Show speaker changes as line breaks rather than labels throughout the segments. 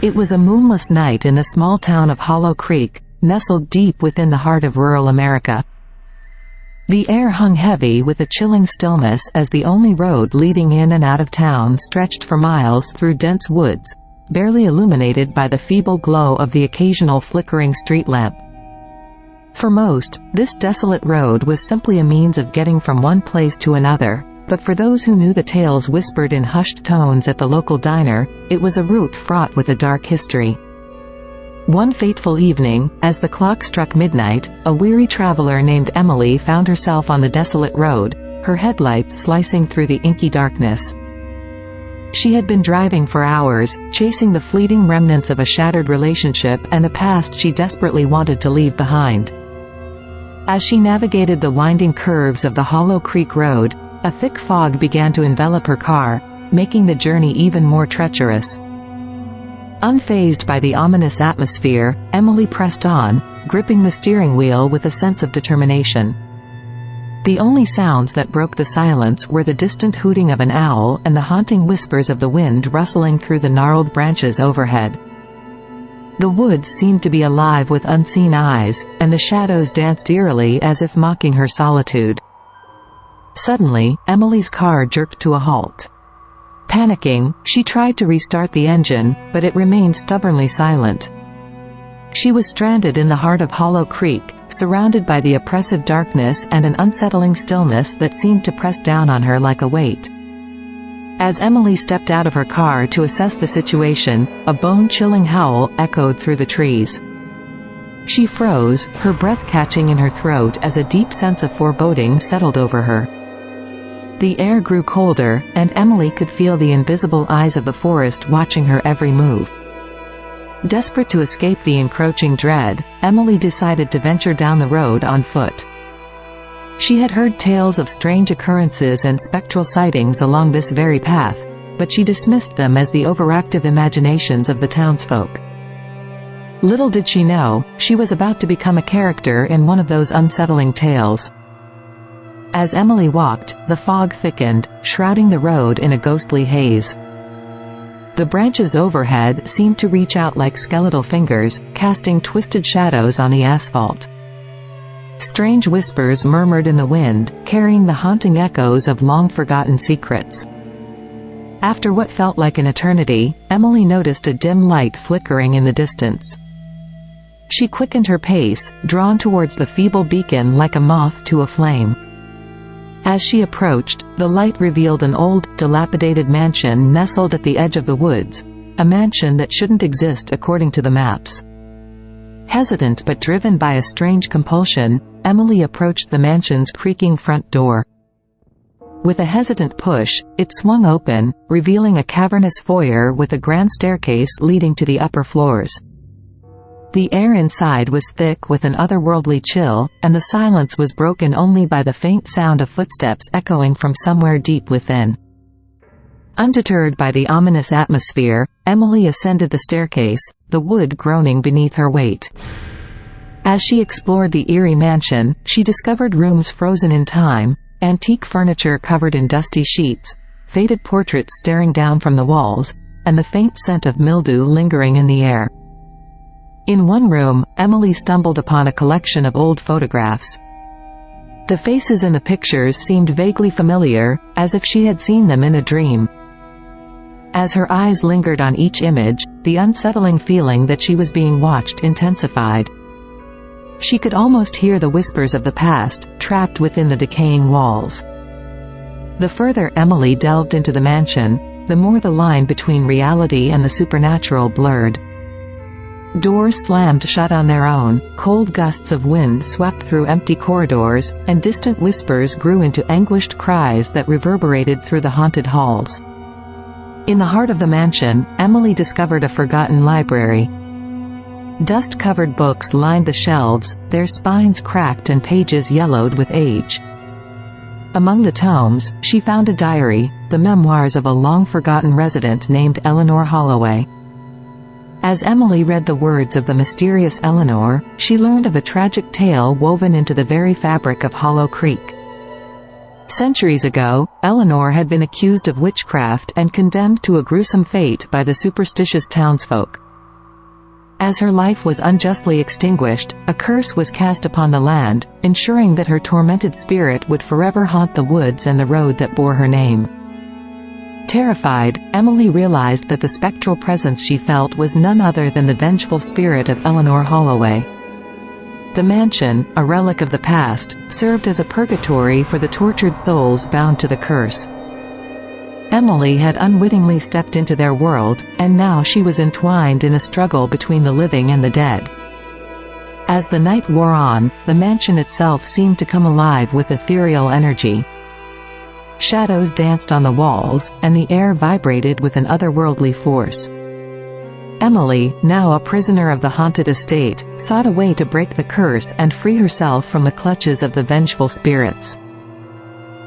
It was a moonless night in the small town of Hollow Creek, nestled deep within the heart of rural America. The air hung heavy with a chilling stillness as the only road leading in and out of town stretched for miles through dense woods, barely illuminated by the feeble glow of the occasional flickering street lamp. For most, this desolate road was simply a means of getting from one place to another, but for those who knew the tales whispered in hushed tones at the local diner, it was a route fraught with a dark history. One fateful evening, as the clock struck midnight, a weary traveler named Emily found herself on the desolate road, her headlights slicing through the inky darkness. She had been driving for hours, chasing the fleeting remnants of a shattered relationship and a past she desperately wanted to leave behind. As she navigated the winding curves of the Hollow Creek Road, a thick fog began to envelop her car, making the journey even more treacherous. Unfazed by the ominous atmosphere, Emily pressed on, gripping the steering wheel with a sense of determination. The only sounds that broke the silence were the distant hooting of an owl and the haunting whispers of the wind rustling through the gnarled branches overhead. The woods seemed to be alive with unseen eyes, and the shadows danced eerily as if mocking her solitude. Suddenly, Emily's car jerked to a halt. Panicking, she tried to restart the engine, but it remained stubbornly silent. She was stranded in the heart of Hollow Creek, surrounded by the oppressive darkness and an unsettling stillness that seemed to press down on her like a weight. As Emily stepped out of her car to assess the situation, a bone-chilling howl echoed through the trees. She froze, her breath catching in her throat as a deep sense of foreboding settled over her. The air grew colder, and Emily could feel the invisible eyes of the forest watching her every move. Desperate to escape the encroaching dread, Emily decided to venture down the road on foot. She had heard tales of strange occurrences and spectral sightings along this very path, but she dismissed them as the overactive imaginations of the townsfolk. Little did she know, she was about to become a character in one of those unsettling tales. As Emily walked, the fog thickened, shrouding the road in a ghostly haze. The branches overhead seemed to reach out like skeletal fingers, casting twisted shadows on the asphalt. Strange whispers murmured in the wind, carrying the haunting echoes of long-forgotten secrets. After what felt like an eternity, Emily noticed a dim light flickering in the distance. She quickened her pace, drawn towards the feeble beacon like a moth to a flame. As she approached, the light revealed an old, dilapidated mansion nestled at the edge of the woods, a mansion that shouldn't exist according to the maps. Hesitant but driven by a strange compulsion, Emily approached the mansion's creaking front door. With a hesitant push, it swung open, revealing a cavernous foyer with a grand staircase leading to the upper floors. The air inside was thick with an otherworldly chill, and the silence was broken only by the faint sound of footsteps echoing from somewhere deep within. Undeterred by the ominous atmosphere, Emily ascended the staircase, the wood groaning beneath her weight. As she explored the eerie mansion, she discovered rooms frozen in time, antique furniture covered in dusty sheets, faded portraits staring down from the walls, and the faint scent of mildew lingering in the air. In one room, Emily stumbled upon a collection of old photographs. The faces in the pictures seemed vaguely familiar, as if she had seen them in a dream. As her eyes lingered on each image, the unsettling feeling that she was being watched intensified. She could almost hear the whispers of the past, trapped within the decaying walls. The further Emily delved into the mansion, the more the line between reality and the supernatural blurred. Doors slammed shut on their own, cold gusts of wind swept through empty corridors, and distant whispers grew into anguished cries that reverberated through the haunted halls. In the heart of the mansion, Emily discovered a forgotten library. Dust-covered books lined the shelves, their spines cracked and pages yellowed with age. Among the tomes, she found a diary, the memoirs of a long-forgotten resident named Eleanor Holloway. As Emily read the words of the mysterious Eleanor, she learned of a tragic tale woven into the very fabric of Hollow Creek. Centuries ago, Eleanor had been accused of witchcraft and condemned to a gruesome fate by the superstitious townsfolk, As her life was unjustly extinguished, a curse was cast upon the land, ensuring that her tormented spirit would forever haunt the woods and the road that bore her name. Terrified, Emily realized that the spectral presence she felt was none other than the vengeful spirit of Eleanor Holloway. The mansion, a relic of the past, served as a purgatory for the tortured souls bound to the curse. Emily had unwittingly stepped into their world, and now she was entwined in a struggle between the living and the dead. As the night wore on, the mansion itself seemed to come alive with ethereal energy. Shadows danced on the walls, and the air vibrated with an otherworldly force. Emily, now a prisoner of the haunted estate, sought a way to break the curse and free herself from the clutches of the vengeful spirits.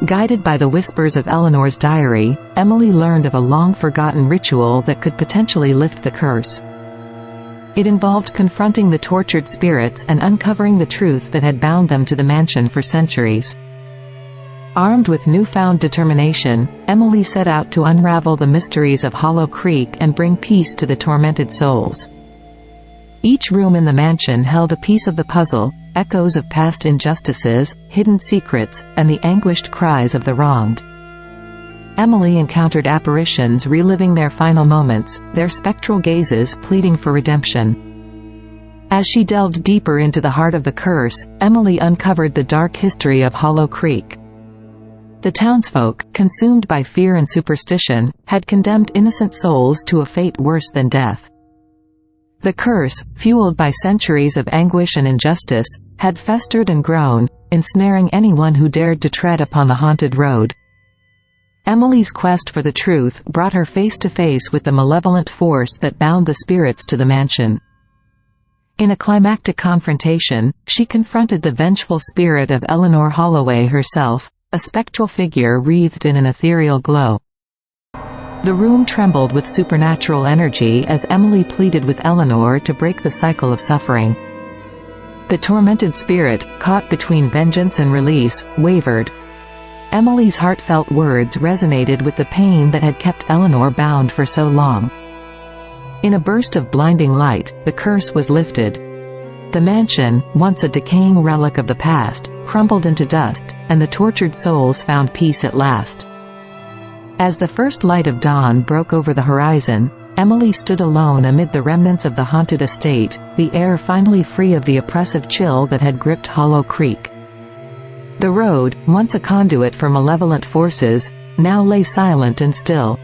Guided by the whispers of Eleanor's diary, Emily learned of a long-forgotten ritual that could potentially lift the curse. It involved confronting the tortured spirits and uncovering the truth that had bound them to the mansion for centuries. Armed with newfound determination, Emily set out to unravel the mysteries of Hollow Creek and bring peace to the tormented souls. Each room in the mansion held a piece of the puzzle, echoes of past injustices, hidden secrets, and the anguished cries of the wronged. Emily encountered apparitions reliving their final moments, their spectral gazes pleading for redemption. As she delved deeper into the heart of the curse, Emily uncovered the dark history of Hollow Creek. The townsfolk, consumed by fear and superstition, had condemned innocent souls to a fate worse than death. The curse, fueled by centuries of anguish and injustice, had festered and grown, ensnaring anyone who dared to tread upon the haunted road. Emily's quest for the truth brought her face to face with the malevolent force that bound the spirits to the mansion. In a climactic confrontation, she confronted the vengeful spirit of Eleanor Holloway herself, a spectral figure wreathed in an ethereal glow. The room trembled with supernatural energy as Emily pleaded with Eleanor to break the cycle of suffering. The tormented spirit, caught between vengeance and release, wavered. Emily's heartfelt words resonated with the pain that had kept Eleanor bound for so long. In a burst of blinding light, the curse was lifted. The mansion, once a decaying relic of the past, crumbled into dust, and the tortured souls found peace at last. As the first light of dawn broke over the horizon, Emily stood alone amid the remnants of the haunted estate, the air finally free of the oppressive chill that had gripped Hollow Creek. The road, once a conduit for malevolent forces, now lay silent and still.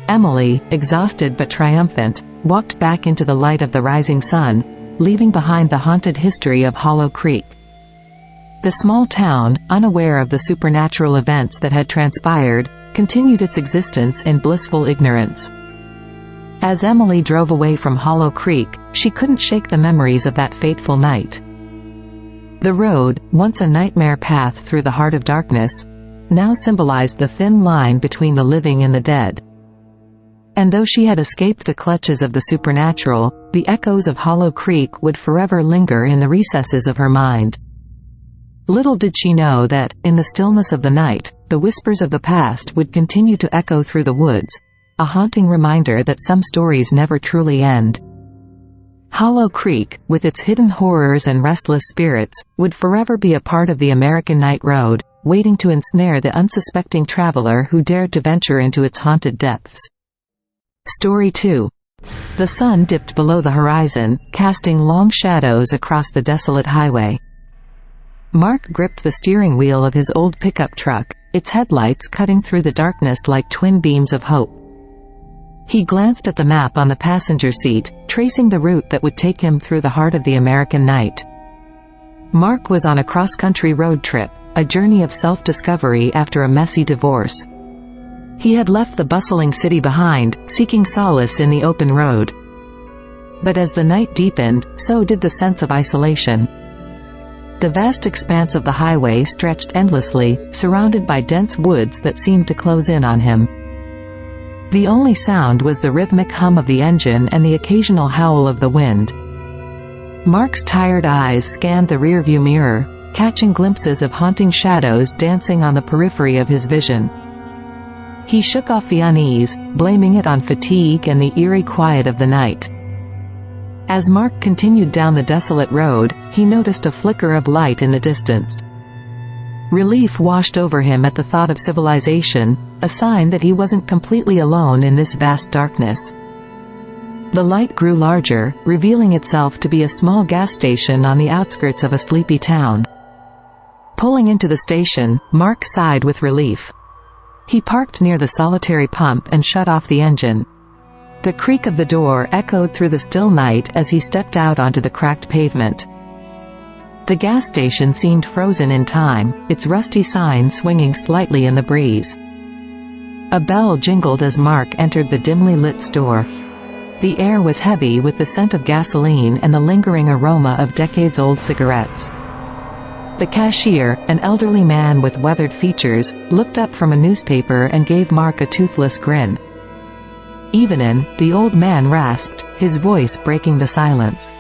Emily, exhausted but triumphant, walked back into the light of the rising sun, leaving behind the haunted history of Hollow Creek. The small town, unaware of the supernatural events that had transpired, continued its existence in blissful ignorance. As Emily drove away from Hollow Creek, she couldn't shake the memories of that fateful night. The road, once a nightmare path through the heart of darkness, now symbolized the thin line between the living and the dead. And though she had escaped the clutches of the supernatural, the echoes of Hollow Creek would forever linger in the recesses of her mind. Little did she know that, in the stillness of the night, the whispers of the past would continue to echo through the woods, a haunting reminder that some stories never truly end. Hollow Creek, with its hidden horrors and restless spirits, would forever be a part of the American night road, waiting to ensnare the unsuspecting traveler who dared to venture into its haunted depths. Story 2. The sun dipped below the horizon, casting long shadows across the desolate highway. Mark gripped the steering wheel of his old pickup truck, its headlights cutting through the darkness like twin beams of hope. He glanced at the map on the passenger seat, tracing the route that would take him through the heart of the American night. Mark was on a cross-country road trip, a journey of self-discovery after a messy divorce. He had left the bustling city behind, seeking solace in the open road. But as the night deepened, so did the sense of isolation. The vast expanse of the highway stretched endlessly, surrounded by dense woods that seemed to close in on him. The only sound was the rhythmic hum of the engine and the occasional howl of the wind. Mark's tired eyes scanned the rearview mirror, catching glimpses of haunting shadows dancing on the periphery of his vision. He shook off the unease, blaming it on fatigue and the eerie quiet of the night. As Mark continued down the desolate road, he noticed a flicker of light in the distance. Relief washed over him at the thought of civilization, a sign that he wasn't completely alone in this vast darkness. The light grew larger, revealing itself to be a small gas station on the outskirts of a sleepy town. Pulling into the station, Mark sighed with relief. He parked near the solitary pump and shut off the engine. The creak of the door echoed through the still night as he stepped out onto the cracked pavement. The gas station seemed frozen in time, its rusty sign swinging slightly in the breeze. A bell jingled as Mark entered the dimly lit store. The air was heavy with the scent of gasoline and the lingering aroma of decades-old cigarettes. The cashier, an elderly man with weathered features, looked up from a newspaper and gave Mark a toothless grin. "Evenin'," the old man rasped, his voice breaking the silence.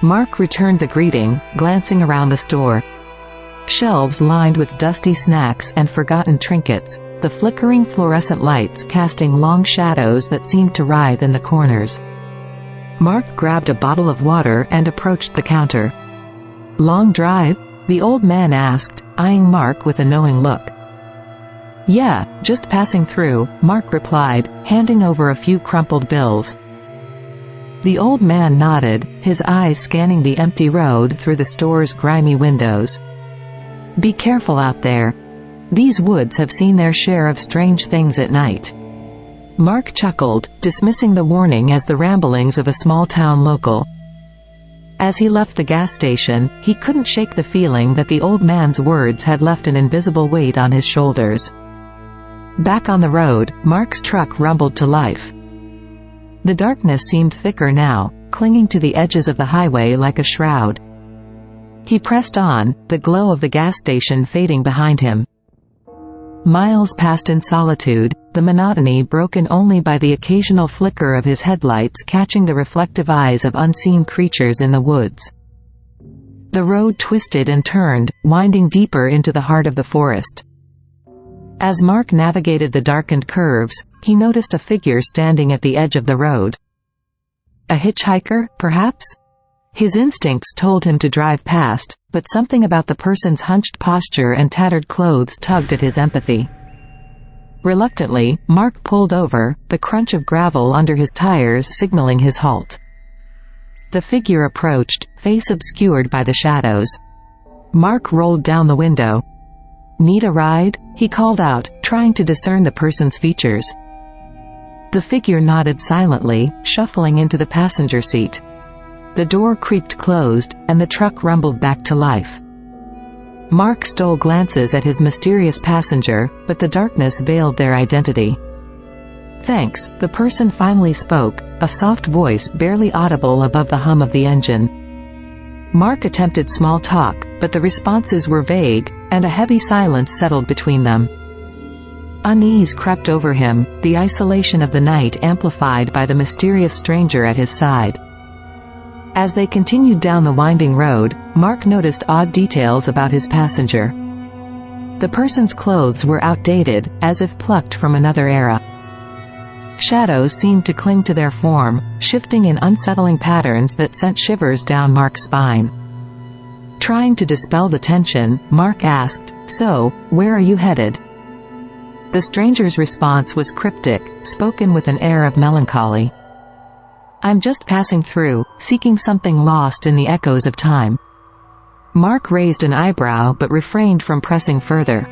Mark returned the greeting, glancing around the store. Shelves lined with dusty snacks and forgotten trinkets, the flickering fluorescent lights casting long shadows that seemed to writhe in the corners. Mark grabbed a bottle of water and approached the counter. "Long drive?" the old man asked, eyeing Mark with a knowing look. "Yeah, just passing through," Mark replied, handing over a few crumpled bills. The old man nodded, his eyes scanning the empty road through the store's grimy windows. "Be careful out there. These woods have seen their share of strange things at night." Mark chuckled, dismissing the warning as the ramblings of a small-town local. As he left the gas station, he couldn't shake the feeling that the old man's words had left an invisible weight on his shoulders. Back on the road, Mark's truck rumbled to life. The darkness seemed thicker now, clinging to the edges of the highway like a shroud. He pressed on, the glow of the gas station fading behind him. Miles passed in solitude, the monotony broken only by the occasional flicker of his headlights catching the reflective eyes of unseen creatures in the woods. The road twisted and turned, winding deeper into the heart of the forest. As Mark navigated the darkened curves, he noticed a figure standing at the edge of the road. A hitchhiker, perhaps? His instincts told him to drive past, but something about the person's hunched posture and tattered clothes tugged at his empathy. Reluctantly, Mark pulled over, the crunch of gravel under his tires signaling his halt. The figure approached, face obscured by the shadows. Mark rolled down the window. "Need a ride?" he called out, trying to discern the person's features. The figure nodded silently, shuffling into the passenger seat. The door creaked closed, and the truck rumbled back to life. Mark stole glances at his mysterious passenger, but the darkness veiled their identity. "Thanks," the person finally spoke, a soft voice barely audible above the hum of the engine. Mark attempted small talk, but the responses were vague, and a heavy silence settled between them. Unease crept over him, the isolation of the night amplified by the mysterious stranger at his side. As they continued down the winding road, Mark noticed odd details about his passenger. The person's clothes were outdated, as if plucked from another era. Shadows seemed to cling to their form, shifting in unsettling patterns that sent shivers down Mark's spine. Trying to dispel the tension, Mark asked, "So, where are you headed?" The stranger's response was cryptic, spoken with an air of melancholy. "I'm just passing through, seeking something lost in the echoes of time." Mark raised an eyebrow but refrained from pressing further.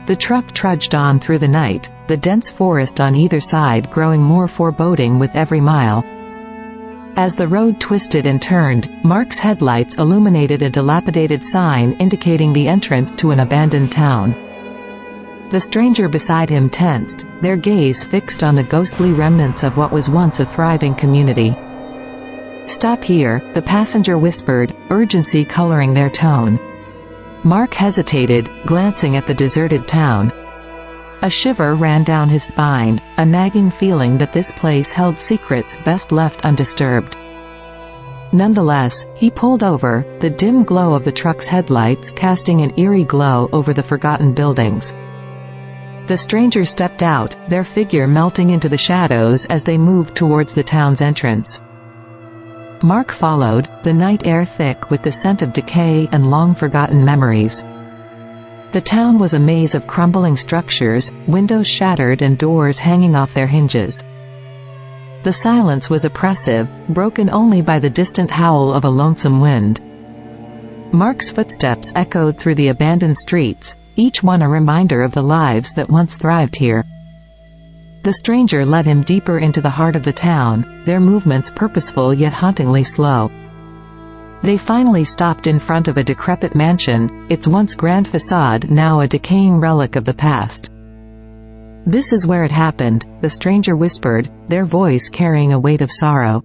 The truck trudged on through the night, the dense forest on either side growing more foreboding with every mile. As the road twisted and turned, Mark's headlights illuminated a dilapidated sign indicating the entrance to an abandoned town. The stranger beside him tensed, their gaze fixed on the ghostly remnants of what was once a thriving community. "Stop here," the passenger whispered, urgency coloring their tone. Mark hesitated, glancing at the deserted town. A shiver ran down his spine, a nagging feeling that this place held secrets best left undisturbed. Nonetheless, he pulled over, the dim glow of the truck's headlights casting an eerie glow over the forgotten buildings. The stranger stepped out, their figure melting into the shadows as they moved towards the town's entrance. Mark followed, the night air thick with the scent of decay and long-forgotten memories. The town was a maze of crumbling structures, windows shattered and doors hanging off their hinges. The silence was oppressive, broken only by the distant howl of a lonesome wind. Mark's footsteps echoed through the abandoned streets, each one a reminder of the lives that once thrived here. The stranger led him deeper into the heart of the town, their movements purposeful yet hauntingly slow. They finally stopped in front of a decrepit mansion, its once grand facade now a decaying relic of the past. "This is where it happened," the stranger whispered, their voice carrying a weight of sorrow.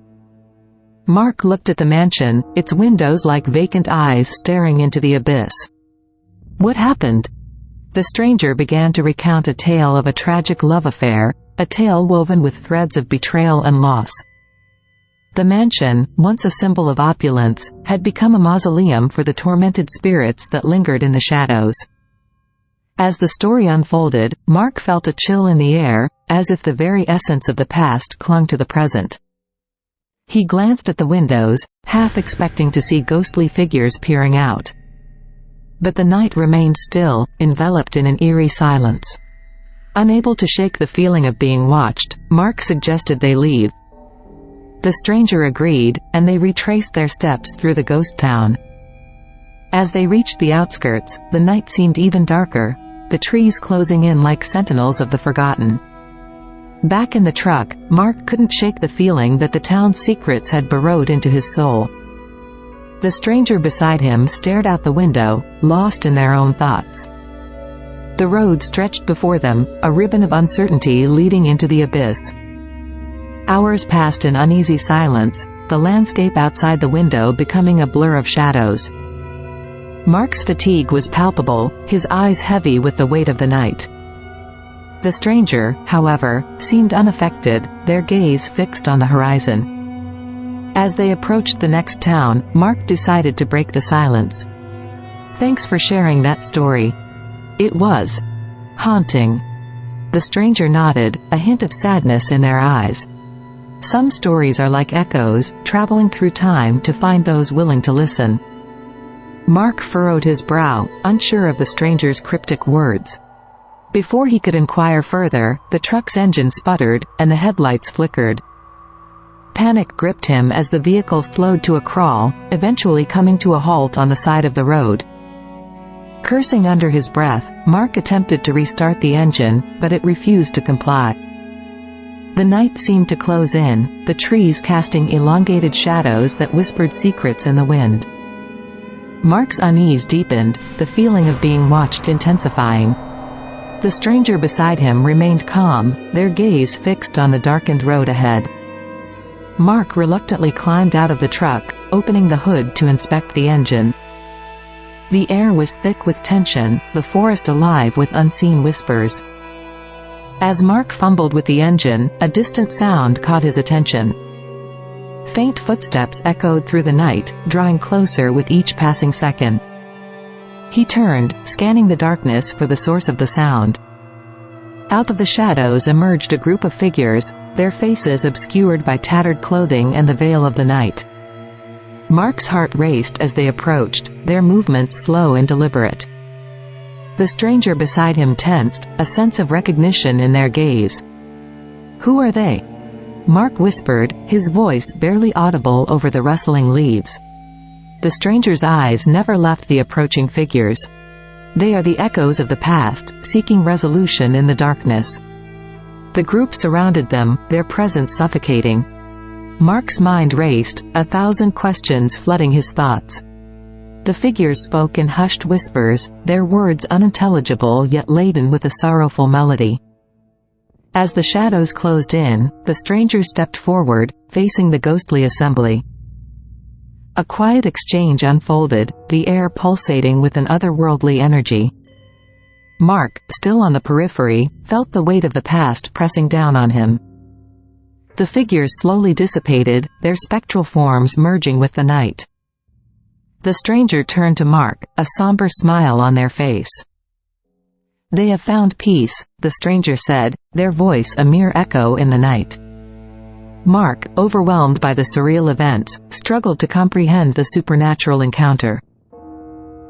Mark looked at the mansion, its windows like vacant eyes staring into the abyss. "What happened?" The stranger began to recount a tale of a tragic love affair, a tale woven with threads of betrayal and loss. The mansion, once a symbol of opulence, had become a mausoleum for the tormented spirits that lingered in the shadows. As the story unfolded, Mark felt a chill in the air, as if the very essence of the past clung to the present. He glanced at the windows, half expecting to see ghostly figures peering out. But the night remained still, enveloped in an eerie silence. Unable to shake the feeling of being watched, Mark suggested they leave. The stranger agreed, and they retraced their steps through the ghost town. As they reached the outskirts, the night seemed even darker, the trees closing in like sentinels of the forgotten. Back in the truck, Mark couldn't shake the feeling that the town's secrets had burrowed into his soul. The stranger beside him stared out the window, lost in their own thoughts. The road stretched before them, a ribbon of uncertainty leading into the abyss. Hours passed in uneasy silence, the landscape outside the window becoming a blur of shadows. Mark's fatigue was palpable, his eyes heavy with the weight of the night. The stranger, however, seemed unaffected, their gaze fixed on the horizon. As they approached the next town, Mark decided to break the silence. "Thanks for sharing that story. It was haunting." The stranger nodded, a hint of sadness in their eyes. Some stories are like echoes, traveling through time to find those willing to listen. Mark furrowed his brow, unsure of the stranger's cryptic words. Before he could inquire further, the truck's engine sputtered, and the headlights flickered. Panic gripped him as the vehicle slowed to a crawl, eventually coming to a halt on the side of the road. Cursing under his breath, Mark attempted to restart the engine, but it refused to comply. The night seemed to close in, the trees casting elongated shadows that whispered secrets in the wind. Mark's unease deepened, the feeling of being watched intensifying. The stranger beside him remained calm, their gaze fixed on the darkened road ahead. Mark reluctantly climbed out of the truck, opening the hood to inspect the engine. The air was thick with tension, the forest alive with unseen whispers. As Mark fumbled with the engine, a distant sound caught his attention. Faint footsteps echoed through the night, drawing closer with each passing second. He turned, scanning the darkness for the source of the sound. Out of the shadows emerged a group of figures, their faces obscured by tattered clothing and the veil of the night. Mark's heart raced as they approached, their movements slow and deliberate. The stranger beside him tensed, a sense of recognition in their gaze. "Who are they?" Mark whispered, his voice barely audible over the rustling leaves. The stranger's eyes never left the approaching figures. "They are the echoes of the past, seeking resolution in the darkness." The group surrounded them, their presence suffocating. Mark's mind raced, 1,000 questions flooding his thoughts. The figures spoke in hushed whispers, their words unintelligible yet laden with a sorrowful melody. As the shadows closed in, the stranger stepped forward, facing the ghostly assembly. A quiet exchange unfolded, the air pulsating with an otherworldly energy. Mark, still on the periphery, felt the weight of the past pressing down on him. The figures slowly dissipated, their spectral forms merging with the night. The stranger turned to Mark, a somber smile on their face. "They have found peace," the stranger said, their voice a mere echo in the night. Mark, overwhelmed by the surreal events, struggled to comprehend the supernatural encounter.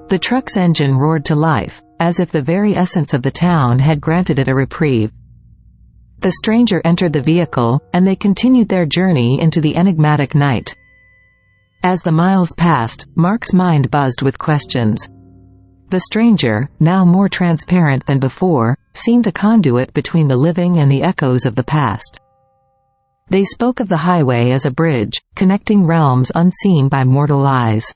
The truck's engine roared to life, as if the very essence of the town had granted it a reprieve. The stranger entered the vehicle, and they continued their journey into the enigmatic night. As the miles passed, Mark's mind buzzed with questions. The stranger, now more transparent than before, seemed a conduit between the living and the echoes of the past. They spoke of the highway as a bridge, connecting realms unseen by mortal eyes.